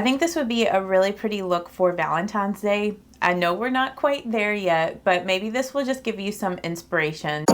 I think this would be a really pretty look for Valentine's Day. I know we're not quite there yet, but maybe this will just give you some inspiration.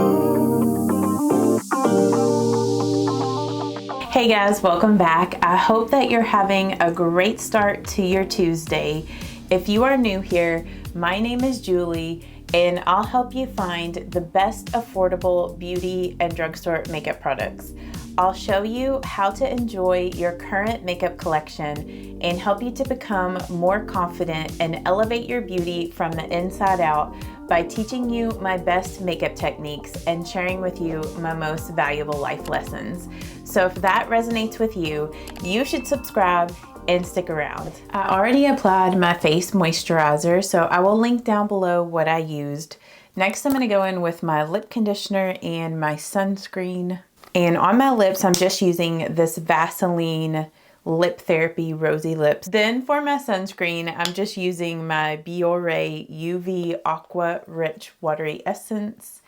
Hey guys, welcome back. I hope that you're having a great start to your Tuesday. If you are new here, my name is Julie, and I'll help you find the best affordable beauty and drugstore makeup products. I'll show you how to enjoy your current makeup collection and help you to become more confident and elevate your beauty from the inside out by teaching you my best makeup techniques and sharing with you my most valuable life lessons. So if that resonates with you, you should subscribe and stick around. I already applied my face moisturizer, so I will link down below what I used. Next, I'm gonna go in with my lip conditioner and my sunscreen. And on my lips, I'm just using this Vaseline Lip Therapy Rosy Lips. Then for my sunscreen, I'm just using my Biore UV Aqua Rich Watery Essence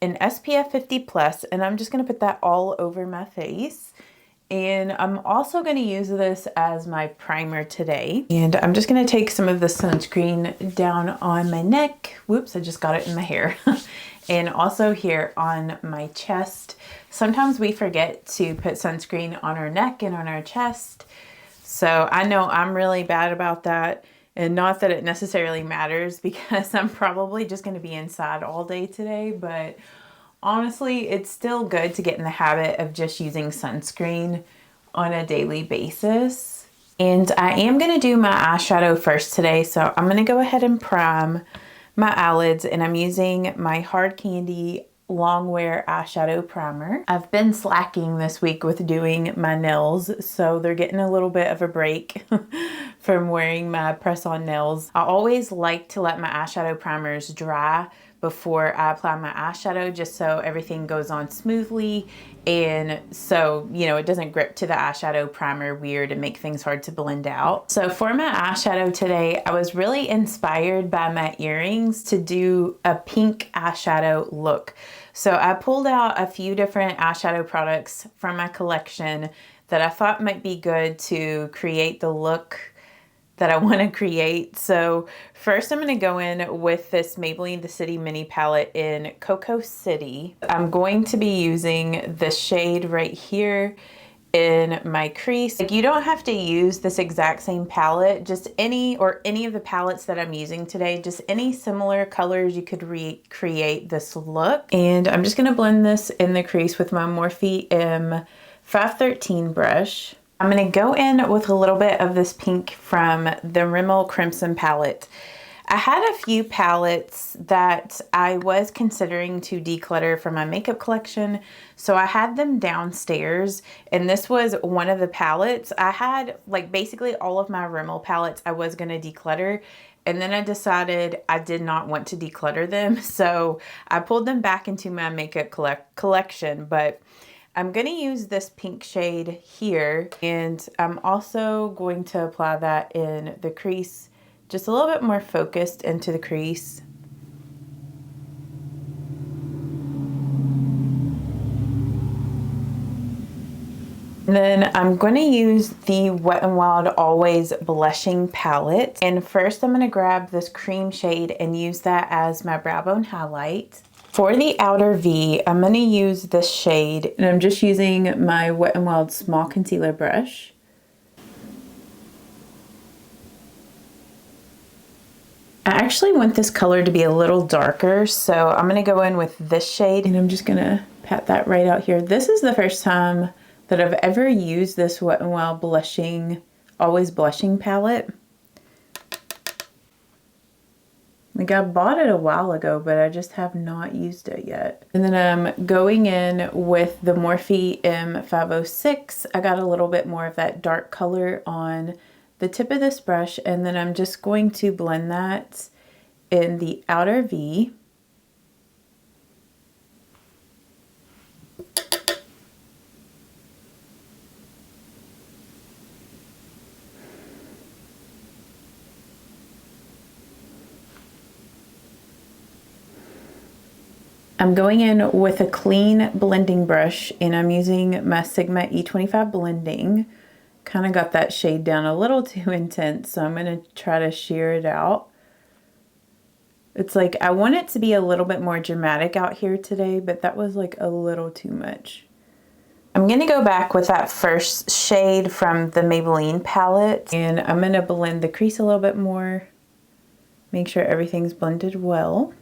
in SPF 50+, and I'm just gonna put that all over my face. And I'm also gonna use this as my primer today. And I'm just gonna take some of the sunscreen down on my neck. Whoops, I just got it in my hair. And also here on my chest. Sometimes we forget to put sunscreen on our neck and on our chest. So I know I'm really bad about that. And not that it necessarily matters because I'm probably just gonna be inside all day today, but honestly, it's still good to get in the habit of just using sunscreen on a daily basis. And I am gonna do my eyeshadow first today. So I'm gonna go ahead and prime my eyelids, and I'm using my Hard Candy Longwear eyeshadow primer. I've been slacking this week with doing my nails, so they're getting a little bit of a break from wearing my press-on nails. I always like to let my eyeshadow primers dry before I apply my eyeshadow, just so everything goes on smoothly and so, you know, it doesn't grip to the eyeshadow primer weird and make things hard to blend out. So for my eyeshadow today, I was really inspired by my earrings to do a pink eyeshadow look. So I pulled out a few different eyeshadow products from my collection that I thought might be good to create the look that I want to create. So first I'm going to go in with this Maybelline The City Mini Palette in Cocoa City. I'm going to be using the shade right here in my crease. Like, you don't have to use this exact same palette, just any of the palettes that I'm using today, just any similar colors you could recreate this look. And I'm just going to blend this in the crease with my Morphe M513 brush. I'm going to go in with a little bit of this pink from the Rimmel Crimson palette. I had a few palettes that I was considering to declutter from my makeup collection, so I had them downstairs, and this was one of the palettes. I had like basically all of my Rimmel palettes I was going to declutter, and then I decided I did not want to declutter them, so I pulled them back into my makeup collection. But I'm going to use this pink shade here, and I'm also going to apply that in the crease, just a little bit more focused into the crease. And then I'm going to use the Wet n Wild Always Blushing palette. And first I'm going to grab this cream shade and use that as my brow bone highlight. For the outer V, I'm going to use this shade, and I'm just using my Wet n Wild small concealer brush. I actually want this color to be a little darker, so I'm going to go in with this shade, and I'm just going to pat that right out here. This is the first time that I've ever used this Wet n Wild Blushing, Always Blushing palette. Like, I bought it a while ago, but I just have not used it yet. And then I'm going in with the Morphe M506. I got a little bit more of that dark color on the tip of this brush, and then I'm just going to blend that in the outer V. I'm going in with a clean blending brush, and I'm using my Sigma E25 blending Kind of got that shade down a little too intense, so I'm going to try to sheer it out. It's like I want it to be a little bit more dramatic out here today, but that was like a little too much. I'm going to go back with that first shade from the Maybelline palette, and I'm going to blend the crease a little bit more. Make sure everything's blended well.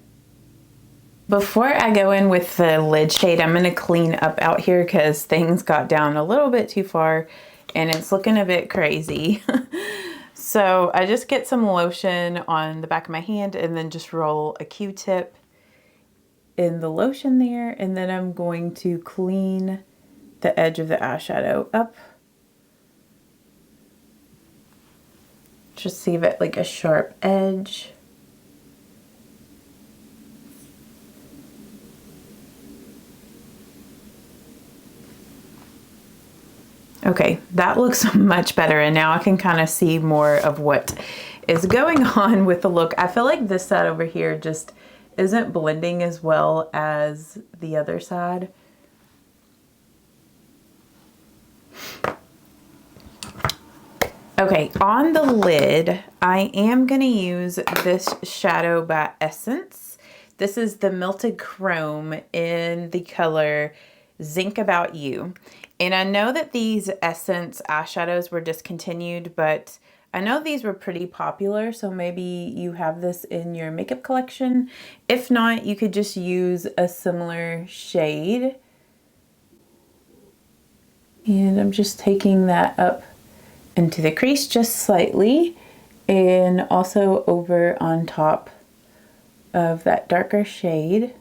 Before I go in with the lid shade, I'm going to clean up out here because things got down a little bit too far and it's looking a bit crazy. So I just get some lotion on the back of my hand and then just roll a Q-tip in the lotion there, and then I'm going to clean the edge of the eyeshadow up. Just leave it like a sharp edge. Okay, that looks much better, and now I can kind of see more of what is going on with the look. I feel like this side over here just isn't blending as well as the other side. Okay, on the lid, I am going to use this shadow by Essence. This is the Melted Chrome in the color Zinc About You. And I know that these Essence eyeshadows were discontinued, but I know these were pretty popular, so maybe you have this in your makeup collection. If not, you could just use a similar shade. And I'm just taking that up into the crease just slightly, and also over on top of that darker shade.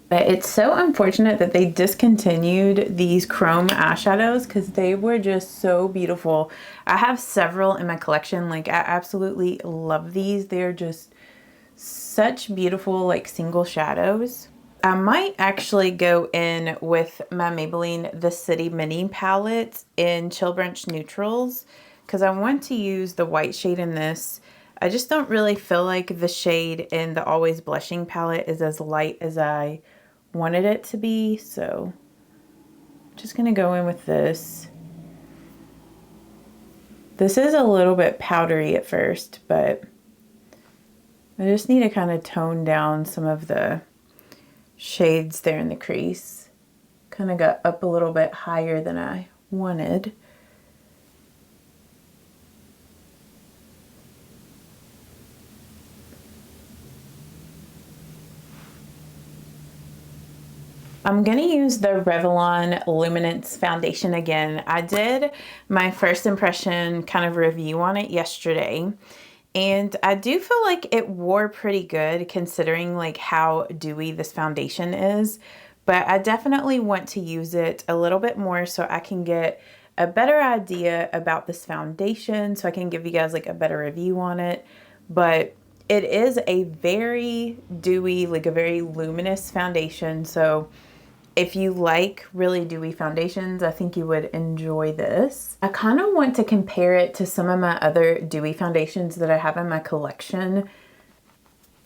But it's so unfortunate that they discontinued these chrome eyeshadows because they were just so beautiful. I have several in my collection. Like, I absolutely love these. They're just such beautiful, like, single shadows. I might actually go in with my Maybelline The City Mini palette in Chill Brunch Neutrals because I want to use the white shade in this. I just don't really feel like the shade in the Always Blushing palette is as light as I wanted it to be, so I'm just gonna go in with this. This is a little bit powdery at first, but I just need to kind of tone down some of the shades there in the crease. Kind of got up a little bit higher than I wanted. I'm going to use the Revlon Luminance foundation again. I did my first impression kind of review on it yesterday, and I do feel like it wore pretty good considering like how dewy this foundation is, but I definitely want to use it a little bit more so I can get a better idea about this foundation, so I can give you guys like a better review on it. But it is a very dewy, like a very luminous foundation, so if you like really dewy foundations, I think you would enjoy this. I kind of want to compare it to some of my other dewy foundations that I have in my collection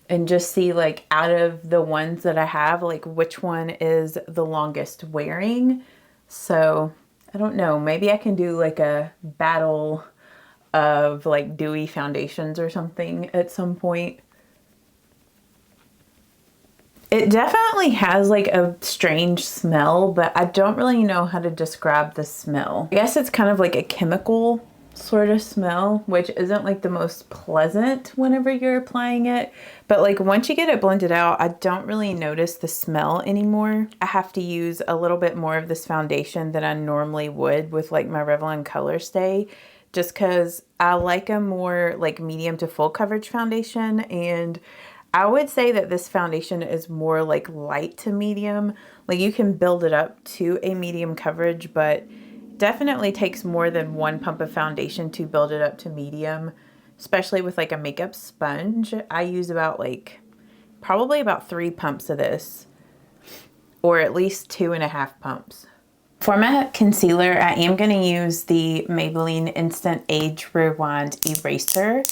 and just see, like, out of the ones that I have, like, which one is the longest wearing. So I don't know, maybe I can do like a battle of like dewy foundations or something at some point. It definitely has like a strange smell, but I don't really know how to describe the smell. I guess it's kind of like a chemical sort of smell, which isn't like the most pleasant whenever you're applying it. But like once you get it blended out, I don't really notice the smell anymore. I have to use a little bit more of this foundation than I normally would with like my Revlon Color Stay, just because I like a more like medium to full coverage foundation, and I would say that this foundation is more like light to medium. Like you can build it up to a medium coverage, but definitely takes more than one pump of foundation to build it up to medium, especially with like a makeup sponge. I use about like probably about 3 pumps of this, or at least 2.5 pumps. For my concealer, I am going to use the Maybelline Instant Age Rewind Eraser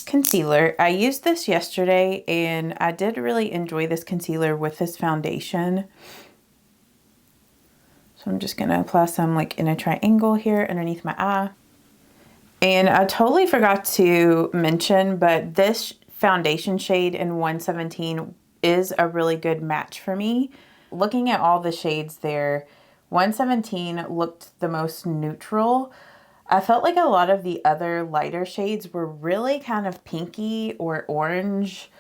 concealer. I used this yesterday and I did really enjoy this concealer with this foundation. So I'm just going to apply some like in a triangle here underneath my eye. And I totally forgot to mention, but this foundation shade in 117 is a really good match for me. Looking at all the shades there, 117 looked the most neutral. I felt like a lot of the other lighter shades were really kind of pinky or orange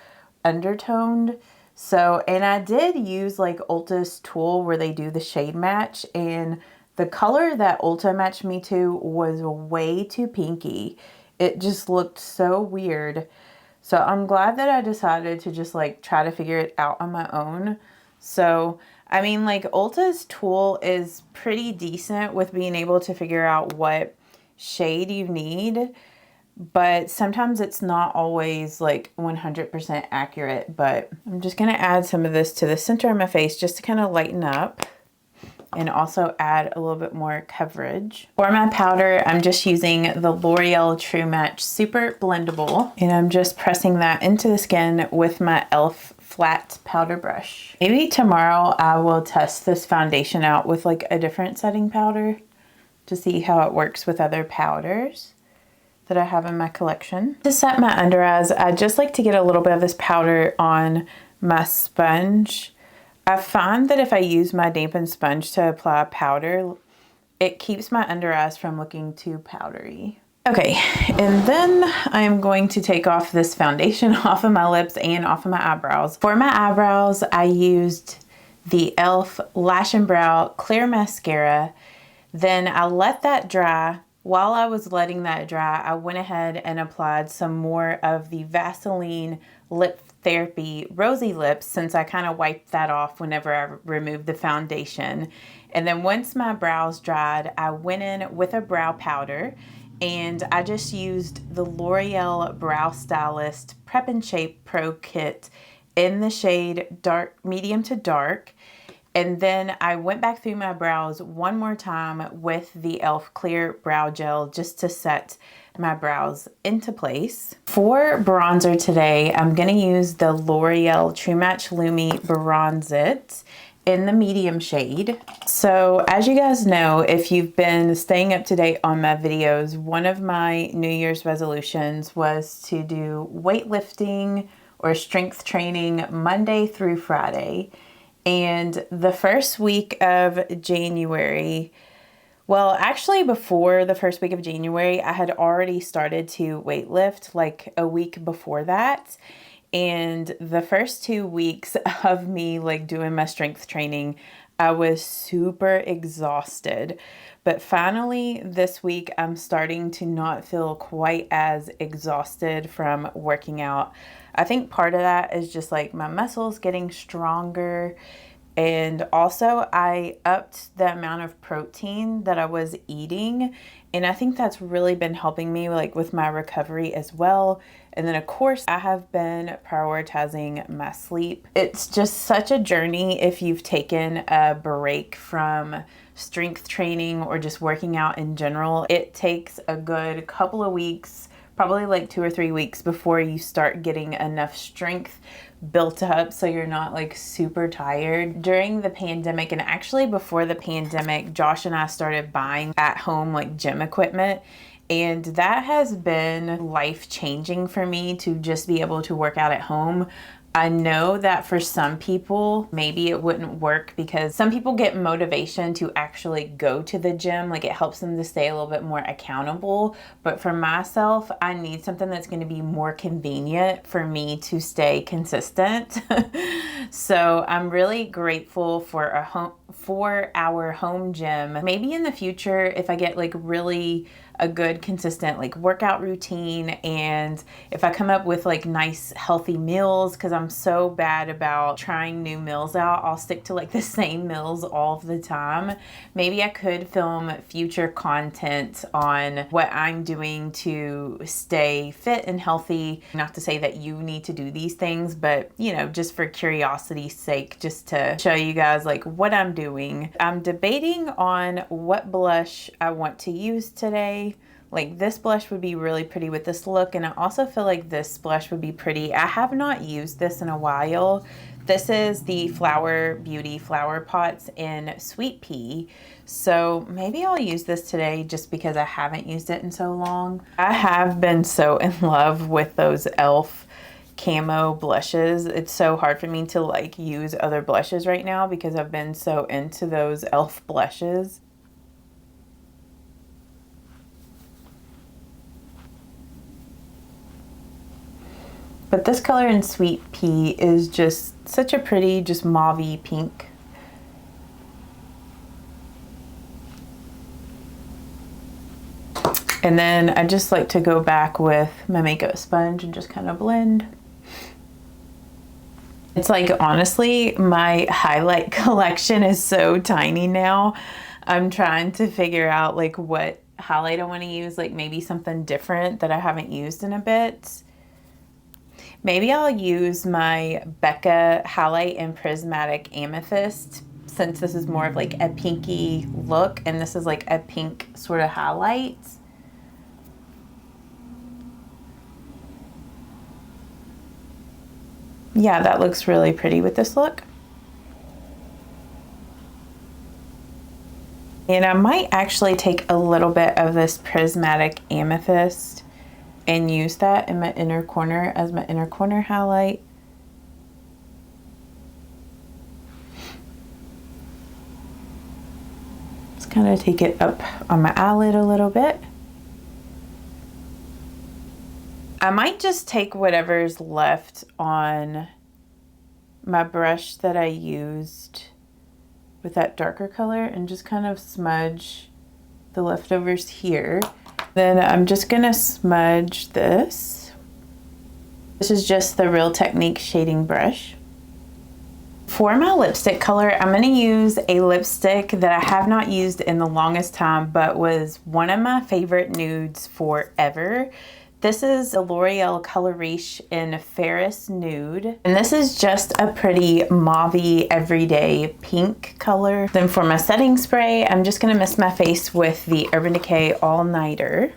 undertoned. So, and I did use like Ulta's tool where they do the shade match, and the color that Ulta matched me to was way too pinky. It just looked so weird. So I'm glad that I decided to just like try to figure it out on my own. So, I mean, like Ulta's tool is pretty decent with being able to figure out what shade you need, but sometimes it's not always like 100% accurate. But I'm just gonna add some of this to the center of my face just to kind of lighten up and also add a little bit more coverage. For my powder, I'm just using the L'Oreal True Match Super Blendable, and I'm just pressing that into the skin with my e.l.f. flat powder brush. Maybe tomorrow I will test this foundation out with like a different setting powder to see how it works with other powders that I have in my collection. To set my under eyes, I just like to get a little bit of this powder on my sponge. I find that if I use my dampened sponge to apply powder, it keeps my under eyes from looking too powdery. Okay, and then I'm going to take off this foundation off of my lips and off of my eyebrows. For my eyebrows, I used the e.l.f. Lash and Brow Clear Mascara. Then I let that dry. While I was letting that dry, I went ahead and applied some more of the Vaseline Lip Therapy Rosy Lips, since I kind of wiped that off whenever I removed the foundation. And then once my brows dried, I went in with a brow powder, and I just used the L'Oreal Brow Stylist Prep and Shape Pro Kit in the shade dark, medium to dark. And then I went back through my brows one more time with the e.l.f. Clear Brow Gel just to set my brows into place. For bronzer today, I'm going to use the L'Oreal True Match Lumi Bronze It in the medium shade. So as you guys know, if you've been staying up to date on my videos, one of my New Year's resolutions was to do weightlifting or strength training Monday through Friday. And the first week of January, well, actually before the first week of January, I had already started to weightlift like a week before that. And the first 2 weeks of me like doing my strength training, I was super exhausted. But finally this week, I'm starting to not feel quite as exhausted from working out. I think part of that is just like my muscles getting stronger. And also I upped the amount of protein that I was eating. And I think that's really been helping me like with my recovery as well. And then of course I have been prioritizing my sleep. It's just such a journey if you've taken a break from strength training or just working out in general. It takes a good couple of weeks, probably like 2 or 3 weeks before you start getting enough strength built up so you're not like super tired. During the pandemic, and actually before the pandemic, Josh and I started buying at home like gym equipment, and that has been life-changing for me to just be able to work out at home. I know that for some people, maybe it wouldn't work because some people get motivation to actually go to the gym. Like it helps them to stay a little bit more accountable. But for myself, I need something that's going to be more convenient for me to stay consistent. So I'm really grateful for our home gym. Maybe in the future, if I get like really a good consistent like workout routine, and if I come up with like nice healthy meals, because I'm so bad about trying new meals out, I'll stick to like the same meals all of the time. Maybe I could film future content on what I'm doing to stay fit and healthy. Not to say that you need to do these things, but you know, just for curiosity's sake, just to show you guys like what I'm doing. I'm debating on what blush I want to use today. Like this blush would be really pretty with this look, and I also feel like this blush would be pretty. I have not used this in a while. This is the Flower Beauty Flower Pots in Sweet Pea. So maybe I'll use this today just because I haven't used it in so long. I have been so in love with those e.l.f. camo blushes. It's so hard for me to like use other blushes right now because I've been so into those e.l.f. blushes. But this color in Sweet Pea is just such a pretty, just mauve-y pink. And then I just like to go back with my makeup sponge and just kind of blend. It's like, honestly, my highlight collection is so tiny now. I'm trying to figure out like what highlight I want to use, like maybe something different that I haven't used in a bit. Maybe I'll use my Becca highlight in Prismatic Amethyst, since this is more of like a pinky look and this is like a pink sort of highlight. Yeah, that looks really pretty with this look. And I might actually take a little bit of this Prismatic Amethyst and use that in my inner corner as my inner corner highlight. Just kind of take it up on my eyelid a little bit. I might just take whatever's left on my brush that I used with that darker color and just kind of smudge the leftovers here. Then I'm just gonna smudge this. This is just the Real Technique shading brush. For my lipstick color, I'm gonna use a lipstick that I have not used in the longest time, but was one of my favorite nudes forever. This is a L'Oreal Color Riche in Ferris Nude. And this is just a pretty mauve-y, everyday pink color. Then for my setting spray, I'm just gonna mist my face with the Urban Decay All Nighter.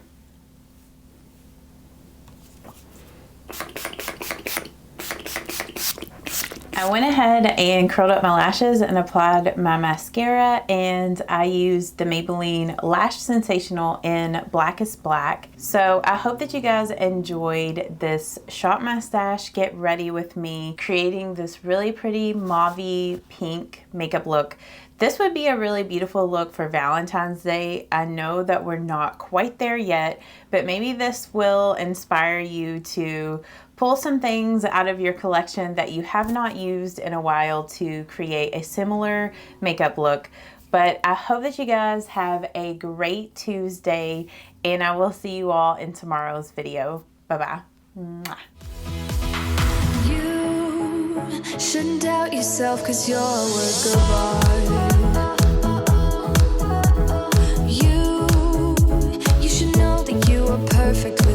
I went ahead and curled up my lashes and applied my mascara, and I used the Maybelline Lash Sensational in Blackest Black. So I hope that you guys enjoyed this Shop My Stash Get Ready With Me, creating this really pretty mauve pink makeup look. This would be a really beautiful look for Valentine's Day. I know that we're not quite there yet, but maybe this will inspire you to pull some things out of your collection that you have not used in a while to create a similar makeup look. But I hope that you guys have a great Tuesday, and I will see you all in tomorrow's video. Bye-bye. You shouldn't doubt yourself, 'cause you're a work of art. You should know that you are perfect.